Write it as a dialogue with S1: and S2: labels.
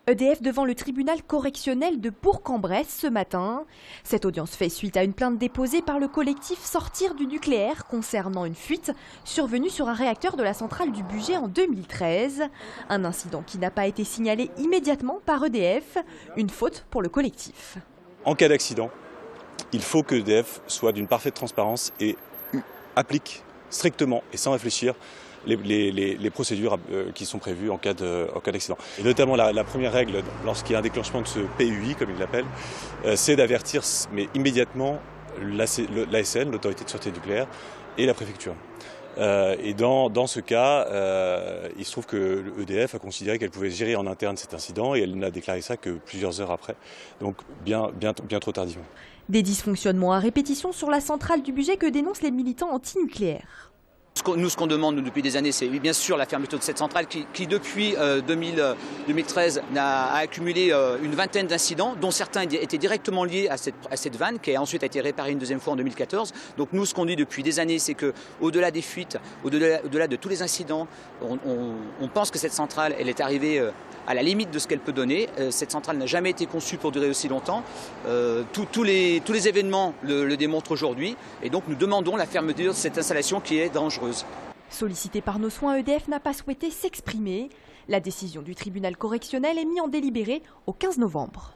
S1: EDF devant le tribunal correctionnel de Bourg-en-Bresse ce matin. Cette audience fait suite à une plainte déposée par le collectif Sortir du nucléaire concernant une fuite survenue sur un réacteur de la centrale du Bugey en 2013. Un incident qui n'a pas été signalé immédiatement par EDF, une faute pour le collectif.
S2: En cas d'accident, il faut que EDF soit d'une parfaite transparence et applique strictement et sans réfléchir les procédures qui sont prévues en cas d'accident. Et notamment la première règle, lorsqu'il y a un déclenchement de ce PUI, comme il l'appelle, c'est d'avertir mais immédiatement l'ASN, l'autorité de sûreté nucléaire, et la préfecture. Et dans ce cas, il se trouve que EDF a considéré qu'elle pouvait gérer en interne cet incident et elle n'a déclaré ça que plusieurs heures après, donc bien trop tardivement.
S1: Des dysfonctionnements à répétition sur la centrale du Bugey que dénoncent les militants antinucléaires.
S3: Nous, ce qu'on demande depuis des années, c'est bien sûr la fermeture de cette centrale qui depuis 2013, a accumulé une vingtaine d'incidents, dont certains étaient directement liés à cette vanne, qui a ensuite été réparée une deuxième fois en 2014. Donc nous, ce qu'on dit depuis des années, c'est qu'au-delà des fuites, au-delà de tous les incidents, on pense que cette centrale, elle est arrivée à la limite de ce qu'elle peut donner. Cette centrale n'a jamais été conçue pour durer aussi longtemps. Tous les événements le démontrent aujourd'hui. Et donc nous demandons la fermeture de cette installation qui est dangereuse.
S1: Sollicité par nos soins, EDF n'a pas souhaité s'exprimer. La décision du tribunal correctionnel est mise en délibéré au 15 novembre.